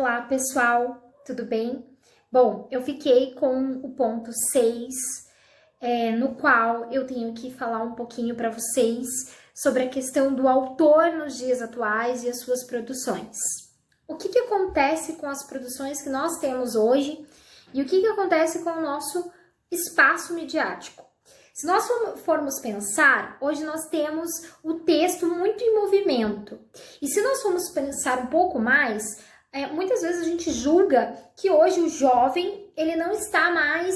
Olá, pessoal, tudo bem? Bom, eu fiquei com o ponto 6, no qual eu tenho que falar um pouquinho para vocês sobre a questão do autor nos dias atuais e as suas produções. O que acontece com as produções que nós temos hoje e o que acontece com o nosso espaço midiático? Se nós formos pensar, hoje nós temos o texto muito em movimento. E se nós formos pensar um pouco mais, muitas vezes a gente julga que hoje o jovem ele não está mais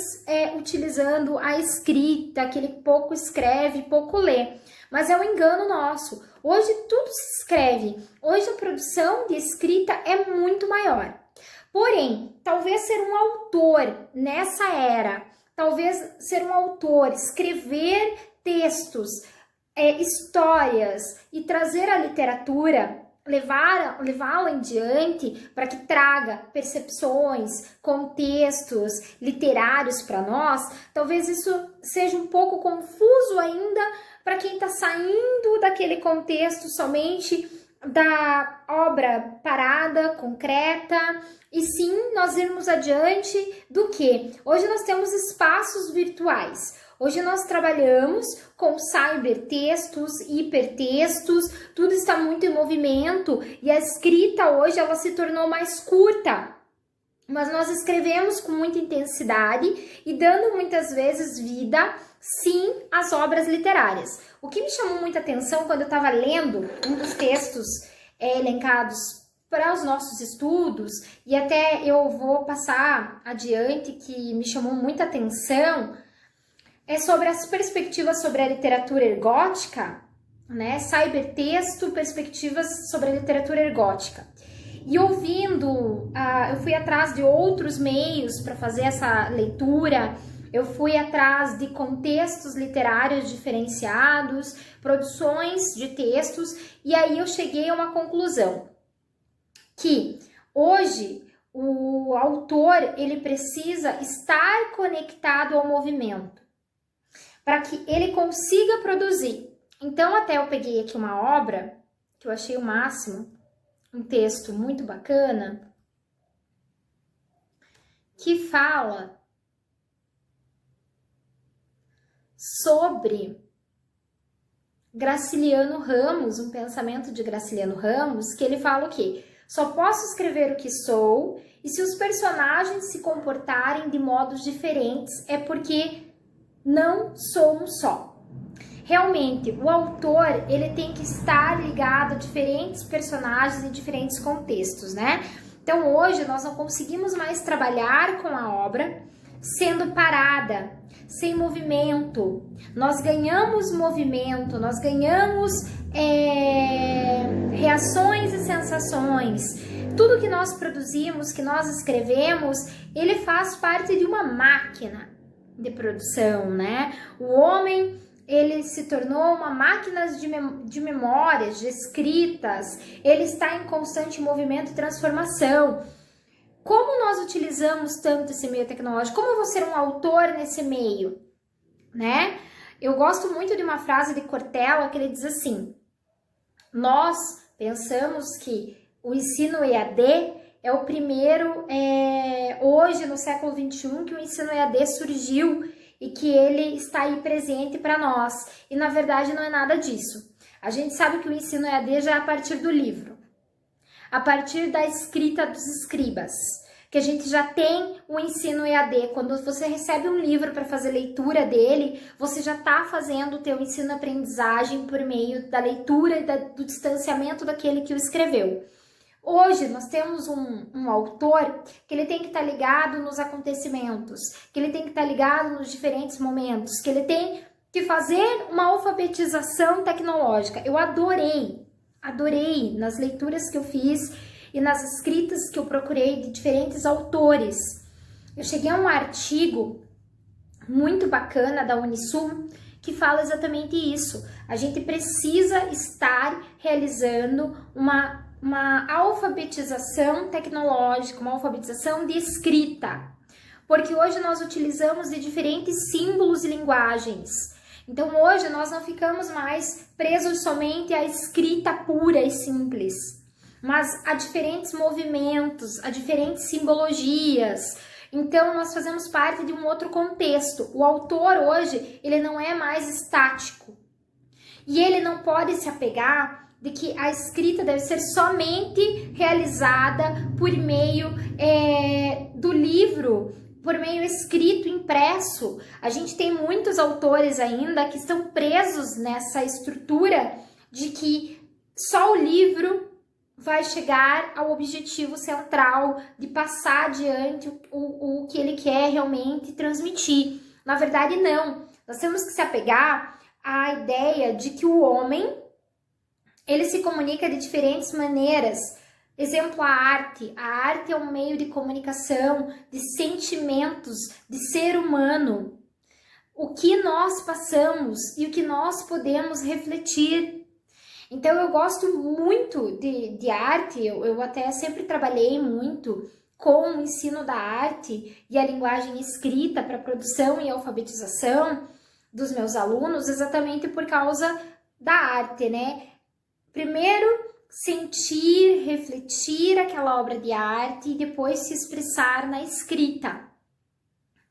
utilizando a escrita, que ele pouco escreve, pouco lê. Mas é um engano nosso. Hoje tudo se escreve. Hoje a produção de escrita é muito maior. Porém, talvez ser um autor nessa era, talvez ser um autor, escrever textos, histórias e trazer a literatura, levá-la em diante para que traga percepções, contextos literários para nós, talvez isso seja um pouco confuso ainda para quem está saindo daquele contexto somente da obra parada, concreta, e sim nós irmos adiante do que? Hoje nós temos espaços virtuais. Hoje nós trabalhamos com cybertextos, hipertextos, tudo está muito em movimento e a escrita hoje ela se tornou mais curta. Mas nós escrevemos com muita intensidade e dando muitas vezes vida, sim, às obras literárias. O que me chamou muita atenção quando eu estava lendo um dos textos elencados para os nossos estudos, e até eu vou passar adiante, que me chamou muita atenção, é sobre as perspectivas sobre a literatura ergótica, né? Cybertexto, perspectivas sobre a literatura ergótica. E ouvindo, eu fui atrás de outros meios para fazer essa leitura, eu fui atrás de contextos literários diferenciados, produções de textos, e aí eu cheguei a uma conclusão, que hoje o autor ele precisa estar conectado ao movimento, para que ele consiga produzir. Então até eu peguei aqui uma obra, que eu achei o máximo, um texto muito bacana, que fala sobre Graciliano Ramos, um pensamento de Graciliano Ramos, que ele fala o quê? Só posso escrever o que sou, e se os personagens se comportarem de modos diferentes, é porque não sou um só. Realmente, o autor ele tem que estar ligado a diferentes personagens e diferentes contextos, né? Então hoje nós não conseguimos mais trabalhar com a obra sendo parada, sem movimento. Nós ganhamos movimento, nós ganhamos reações e sensações. Tudo que nós produzimos, que nós escrevemos, ele faz parte de uma máquina de produção, né? O homem ele se tornou uma máquina de memórias, de escritas, ele está em constante movimento e transformação. Como nós utilizamos tanto esse meio tecnológico? Como eu vou ser um autor nesse meio, né? Eu gosto muito de uma frase de Cortella que ele diz assim: nós pensamos que o ensino EAD é o primeiro, hoje no século XXI, que o ensino EAD surgiu e que ele está aí presente para nós. E na verdade não é nada disso. A gente sabe que o ensino EAD já é a partir do livro, a partir da escrita dos escribas, que a gente já tem o ensino EAD. Quando você recebe um livro para fazer leitura dele, você já está fazendo o teu ensino-aprendizagem por meio da leitura e do distanciamento daquele que o escreveu. Hoje nós temos um autor que ele tem que estar ligado nos acontecimentos, que ele tem que estar ligado nos diferentes momentos, que ele tem que fazer uma alfabetização tecnológica. Eu adorei nas leituras que eu fiz e nas escritas que eu procurei de diferentes autores. Eu cheguei a um artigo muito bacana da Unisul que fala exatamente isso. A gente precisa estar realizando uma alfabetização tecnológica, uma alfabetização de escrita, porque hoje nós utilizamos de diferentes símbolos e linguagens. Então hoje nós não ficamos mais presos somente à escrita pura e simples, mas há diferentes movimentos, há diferentes simbologias. Então, nós fazemos parte de um outro contexto. O autor hoje, ele não é mais estático. E ele não pode se apegar de que a escrita deve ser somente realizada por meio do livro, por meio escrito, impresso. A gente tem muitos autores ainda que estão presos nessa estrutura de que só o livro vai chegar ao objetivo central de passar adiante o que ele quer realmente transmitir. Na verdade, não. Nós temos que se apegar à ideia de que o homem, ele se comunica de diferentes maneiras. Exemplo, a arte. A arte é um meio de comunicação, de sentimentos, de ser humano. O que nós passamos e o que nós podemos refletir. Então, eu gosto muito de arte, eu até sempre trabalhei muito com o ensino da arte e a linguagem escrita para produção e alfabetização dos meus alunos, exatamente por causa da arte, né? Primeiro, sentir, refletir aquela obra de arte e depois se expressar na escrita.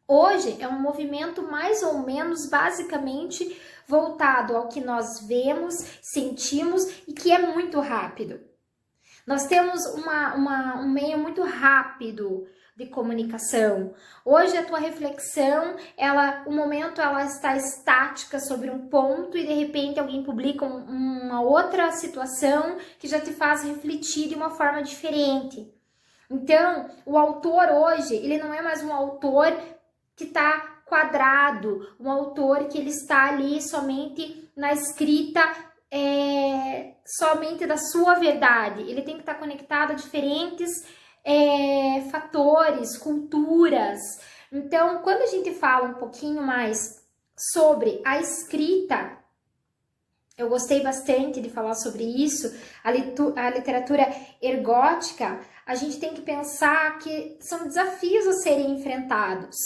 Hoje é um movimento mais ou menos basicamente voltado ao que nós vemos, sentimos e que é muito rápido. Nós temos um meio muito rápido de comunicação. Hoje a tua reflexão, um momento ela está estática sobre um ponto e de repente alguém publica uma outra situação que já te faz refletir de uma forma diferente. Então, o autor hoje, ele não é mais um autor que está quadrado, um autor que ele está ali somente na escrita, somente da sua verdade. Ele tem que estar conectado a diferentes fatores, culturas. Então, quando a gente fala um pouquinho mais sobre a escrita, eu gostei bastante de falar sobre isso, a literatura ergótica, a gente tem que pensar que são desafios a serem enfrentados.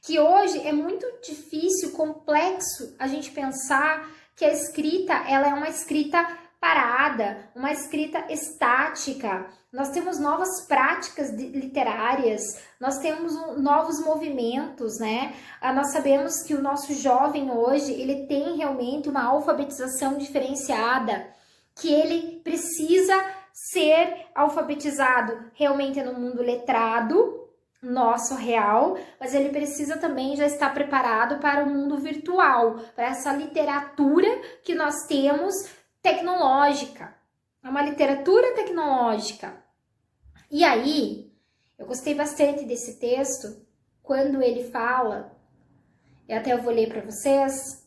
Que hoje é muito difícil, complexo a gente pensar que a escrita, ela é uma escrita parada, uma escrita estática. Nós temos novas práticas literárias, nós temos novos movimentos, né? Nós sabemos que o nosso jovem hoje, ele tem realmente uma alfabetização diferenciada, que ele precisa ser alfabetizado realmente no mundo letrado, nosso real, mas ele precisa também já estar preparado para o mundo virtual, para essa literatura que nós temos tecnológica. É uma literatura tecnológica. E aí, eu gostei bastante desse texto, quando ele fala, e até eu vou ler para vocês,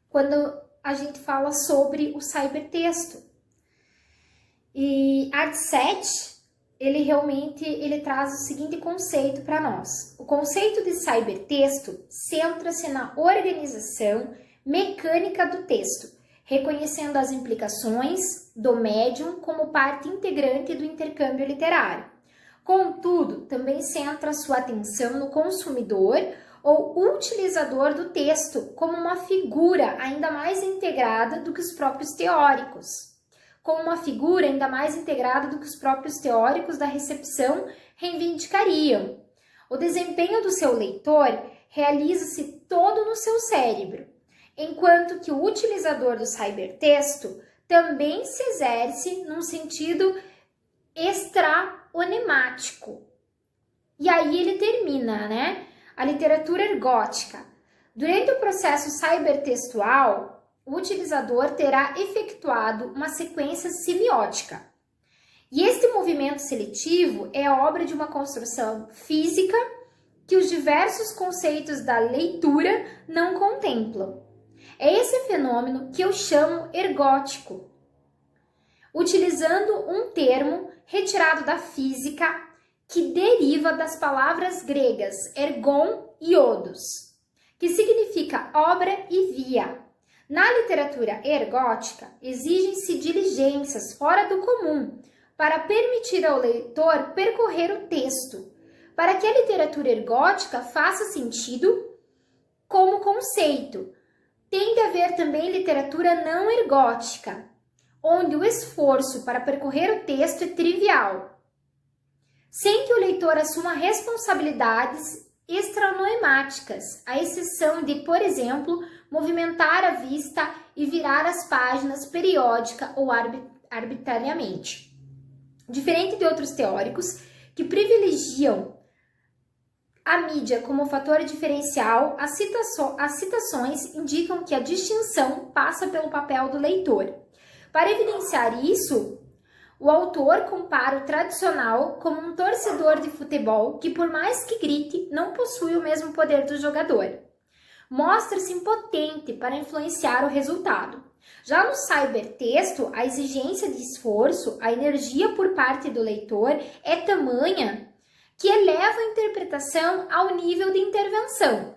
quando a gente fala sobre o cybertexto. E Art7, ele traz o seguinte conceito para nós. O conceito de cybertexto centra-se na organização mecânica do texto, reconhecendo as implicações do médium como parte integrante do intercâmbio literário. Contudo, também centra sua atenção no consumidor ou utilizador do texto como uma figura ainda mais integrada do que os próprios teóricos. Como uma figura ainda mais integrada do que os próprios teóricos da recepção reivindicariam. O desempenho do seu leitor realiza-se todo no seu cérebro, enquanto que o utilizador do cybertexto também se exerce num sentido extraonemático. E aí ele termina, né? A literatura ergótica. Durante o processo cybertextual, o utilizador terá efetuado uma sequência semiótica. E este movimento seletivo é obra de uma construção física que os diversos conceitos da leitura não contemplam. É esse fenômeno que eu chamo ergótico, utilizando um termo retirado da física que deriva das palavras gregas ergon e odos, que significa obra e via. Na literatura ergótica, exigem-se diligências fora do comum para permitir ao leitor percorrer o texto, para que a literatura ergótica faça sentido como conceito. Tem de haver também literatura não ergótica, onde o esforço para percorrer o texto é trivial, sem que o leitor assuma responsabilidades extranoemáticas, à exceção de, por exemplo, movimentar a vista e virar as páginas periódica ou arbitrariamente. Diferente de outros teóricos que privilegiam a mídia como fator diferencial, as citações indicam que a distinção passa pelo papel do leitor. Para evidenciar isso, o autor compara o tradicional como um torcedor de futebol que, por mais que grite, não possui o mesmo poder do jogador. Mostra-se impotente para influenciar o resultado. Já no cybertexto, a exigência de esforço, a energia por parte do leitor é tamanha que eleva a interpretação ao nível de intervenção.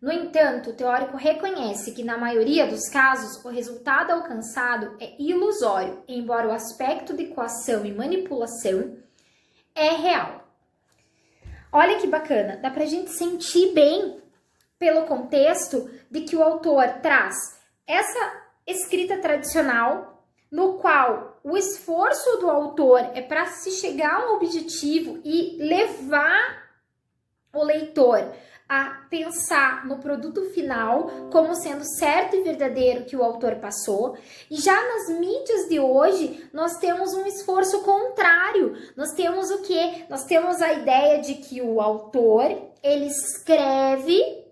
No entanto, o teórico reconhece que, na maioria dos casos, o resultado alcançado é ilusório, embora o aspecto de coação e manipulação é real. Olha que bacana, dá pra gente sentir bem, pelo contexto, de que o autor traz essa escrita tradicional, no qual o esforço do autor é para se chegar a um objetivo e levar o leitor a pensar no produto final como sendo certo e verdadeiro que o autor passou. E já nas mídias de hoje, nós temos um esforço contrário. Nós temos o quê? Nós temos a ideia de que o autor, ele escreve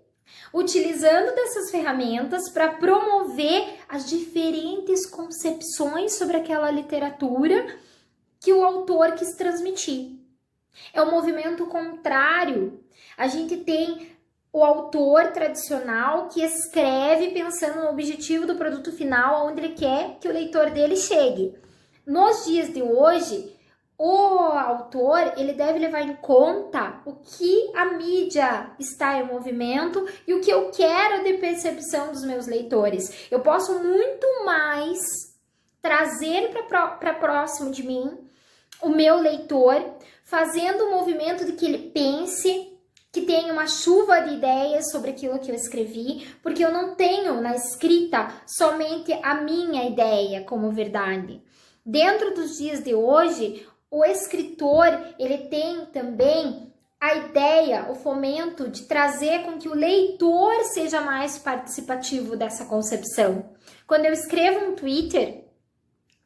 utilizando dessas ferramentas para promover as diferentes concepções sobre aquela literatura que o autor quis transmitir. É um movimento contrário. A gente tem o autor tradicional que escreve pensando no objetivo do produto final, onde ele quer que o leitor dele chegue. Nos dias de hoje, o autor, ele deve levar em conta o que a mídia está em movimento e o que eu quero de percepção dos meus leitores. Eu posso muito mais trazer para próximo de mim o meu leitor, fazendo o movimento de que ele pense, que tenha uma chuva de ideias sobre aquilo que eu escrevi, porque eu não tenho na escrita somente a minha ideia como verdade. Dentro dos dias de hoje, o escritor, ele tem também a ideia, o fomento de trazer com que o leitor seja mais participativo dessa concepção. Quando eu escrevo um Twitter,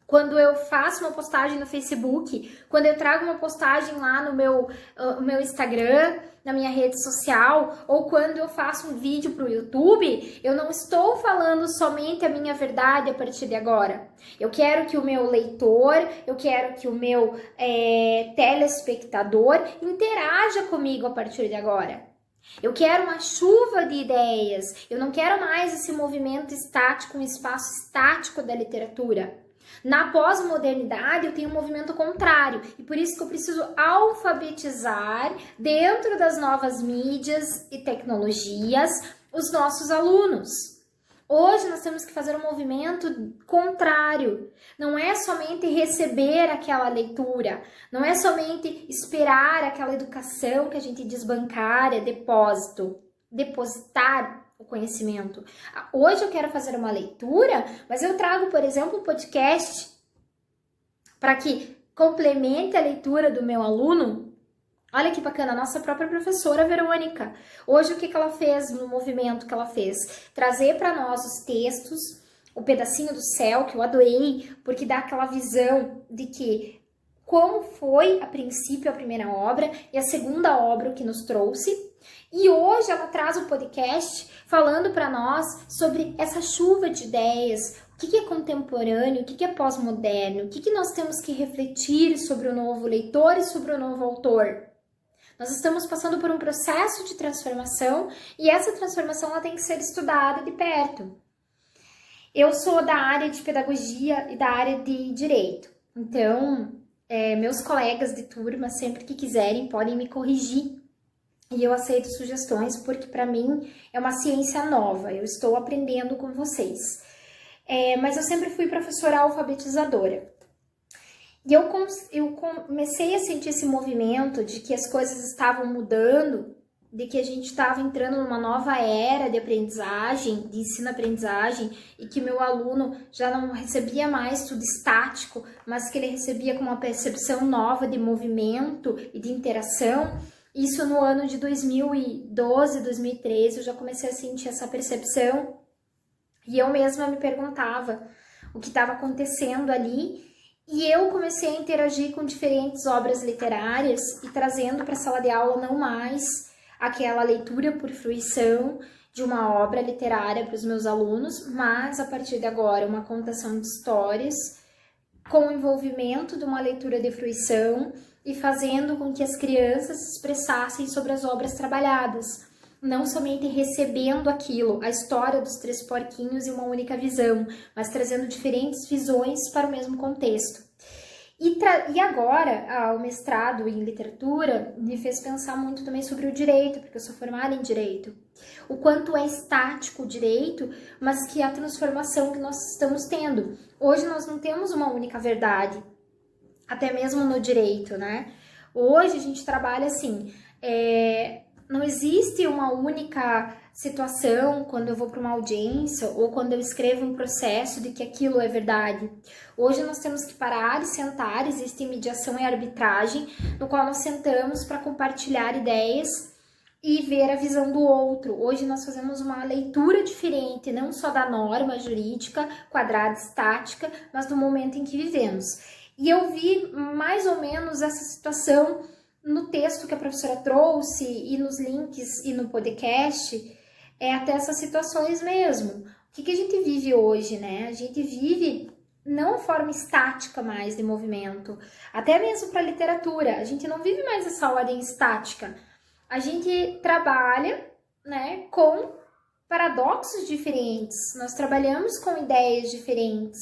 quando eu faço uma postagem no Facebook, quando eu trago uma postagem lá no meu Instagram, na minha rede social, ou quando eu faço um vídeo para o YouTube, eu não estou falando somente a minha verdade a partir de agora. Eu quero que o meu leitor, eu quero que o meu telespectador interaja comigo a partir de agora. Eu quero uma chuva de ideias, eu não quero mais esse movimento estático, um espaço estático da literatura. Na pós-modernidade, eu tenho um movimento contrário e por isso que eu preciso alfabetizar dentro das novas mídias e tecnologias os nossos alunos. Hoje nós temos que fazer um movimento contrário. Não é somente receber aquela leitura, não é somente esperar aquela educação que a gente diz bancária, depositar o conhecimento. Hoje eu quero fazer uma leitura, mas eu trago, por exemplo, um podcast para que complemente a leitura do meu aluno. Olha que bacana, a nossa própria professora Verônica. Hoje o que ela fez no movimento que ela fez? Trazer para nós os textos, o pedacinho do céu, que eu adorei, porque dá aquela visão de que como foi a princípio a primeira obra e a segunda obra o que nos trouxe. E hoje ela traz o podcast falando para nós sobre essa chuva de ideias, o que é contemporâneo, o que é pós-moderno, o que nós temos que refletir sobre o novo leitor e sobre o novo autor. Nós estamos passando por um processo de transformação e essa transformação ela tem que ser estudada de perto. Eu sou da área de pedagogia e da área de direito, então meus colegas de turma, sempre que quiserem, podem me corrigir. E eu aceito sugestões porque para mim é uma ciência nova, eu estou aprendendo com vocês. Mas eu sempre fui professora alfabetizadora. E eu comecei a sentir esse movimento de que as coisas estavam mudando de que a gente estava entrando numa nova era de aprendizagem, de ensino-aprendizagem, e que meu aluno já não recebia mais tudo estático, mas que ele recebia com uma percepção nova de movimento e de interação. Isso no ano de 2012, 2013, eu já comecei a sentir essa percepção, e eu mesma me perguntava o que estava acontecendo ali, e eu comecei a interagir com diferentes obras literárias e trazendo para a sala de aula não mais aquela leitura por fruição de uma obra literária para os meus alunos, mas a partir de agora uma contação de histórias com o envolvimento de uma leitura de fruição e fazendo com que as crianças se expressassem sobre as obras trabalhadas, não somente recebendo aquilo, a história dos três porquinhos em uma única visão, mas trazendo diferentes visões para o mesmo contexto. E agora, o mestrado em literatura me fez pensar muito também sobre o direito, porque eu sou formada em direito. O quanto é estático o direito, mas que a transformação que nós estamos tendo. Hoje nós não temos uma única verdade, até mesmo no direito, né? Hoje a gente trabalha assim, não existe uma única situação quando eu vou para uma audiência ou quando eu escrevo um processo de que aquilo é verdade. Hoje nós temos que parar e sentar, existe mediação e arbitragem, no qual nós sentamos para compartilhar ideias e ver a visão do outro. Hoje nós fazemos uma leitura diferente, não só da norma jurídica, quadrada, estática, mas do momento em que vivemos. E eu vi mais ou menos essa situação no texto que a professora trouxe e nos links e no podcast, até essas situações mesmo. O que a gente vive hoje, né? A gente vive não a forma estática mais de movimento, até mesmo para a literatura. A gente não vive mais essa ordem estática. A gente trabalha, né, com paradoxos diferentes. Nós trabalhamos com ideias diferentes.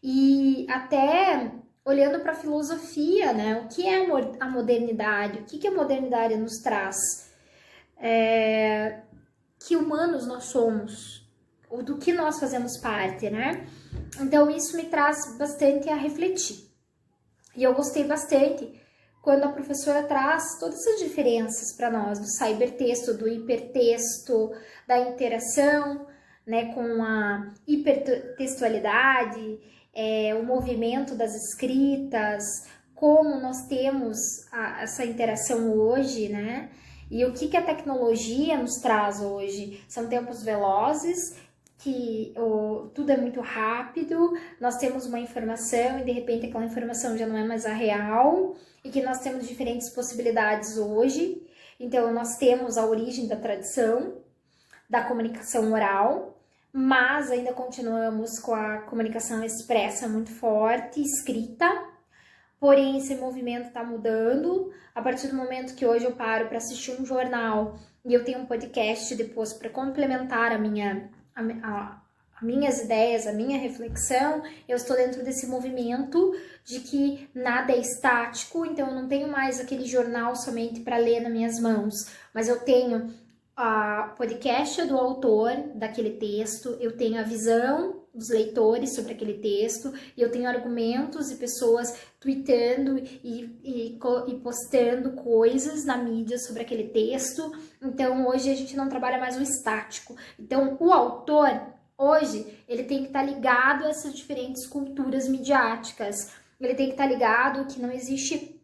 E até olhando para a filosofia, né? O que é a modernidade? O que a modernidade nos traz? Que humanos nós somos? Ou do que nós fazemos parte, né? Então, isso me traz bastante a refletir. E eu gostei bastante quando a professora traz todas essas diferenças para nós, do cybertexto, do hipertexto, da interação, né, com a hipertextualidade, o movimento das escritas, como nós temos essa interação hoje, né? E o que a tecnologia nos traz hoje? São tempos velozes, que tudo é muito rápido, nós temos uma informação e de repente aquela informação já não é mais a real, e que nós temos diferentes possibilidades hoje. Então nós temos a origem da tradição, da comunicação oral, mas ainda continuamos com a comunicação expressa muito forte, escrita, porém esse movimento está mudando. A partir do momento que hoje eu paro para assistir um jornal e eu tenho um podcast depois para complementar minhas ideias, a minha reflexão, eu estou dentro desse movimento de que nada é estático, então eu não tenho mais aquele jornal somente para ler nas minhas mãos, mas eu tenho a podcast do autor daquele texto, eu tenho a visão dos leitores sobre aquele texto, e eu tenho argumentos e pessoas tweetando e postando coisas na mídia sobre aquele texto. Então hoje a gente não trabalha mais o estático. Então o autor hoje ele tem que estar ligado a essas diferentes culturas midiáticas, ele tem que estar ligado que não existe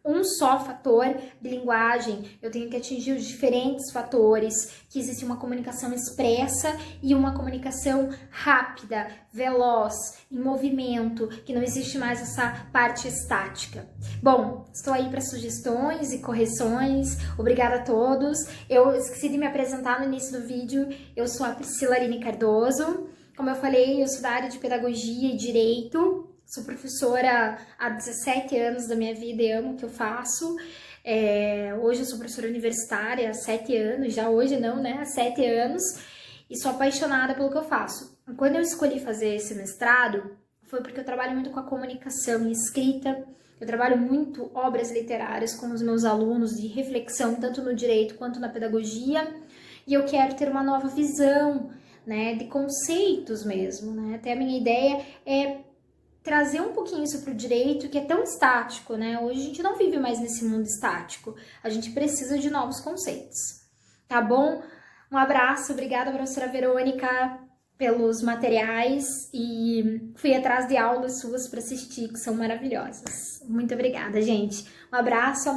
um só fator de linguagem, eu tenho que atingir os diferentes fatores, que existe uma comunicação expressa e uma comunicação rápida, veloz, em movimento, que não existe mais essa parte estática. Bom, estou aí para sugestões e correções, obrigada a todos. Eu esqueci de me apresentar no início do vídeo, eu sou a Priscila Aline Cardoso, como eu falei, eu sou da área de pedagogia e direito. Sou professora há 17 anos da minha vida e amo o que eu faço. Hoje eu sou professora universitária há 7 anos, já hoje não, né? Há 7 anos. E sou apaixonada pelo que eu faço. Quando eu escolhi fazer esse mestrado, foi porque eu trabalho muito com a comunicação e escrita. Eu trabalho muito obras literárias com os meus alunos de reflexão, tanto no direito quanto na pedagogia. E eu quero ter uma nova visão, né? De conceitos mesmo, né? Até a minha ideia é trazer um pouquinho isso para o direito, que é tão estático, né? Hoje a gente não vive mais nesse mundo estático. A gente precisa de novos conceitos, tá bom? Um abraço, obrigada, professora Verônica, pelos materiais e fui atrás de aulas suas para assistir, que são maravilhosas. Muito obrigada, gente. Um abraço.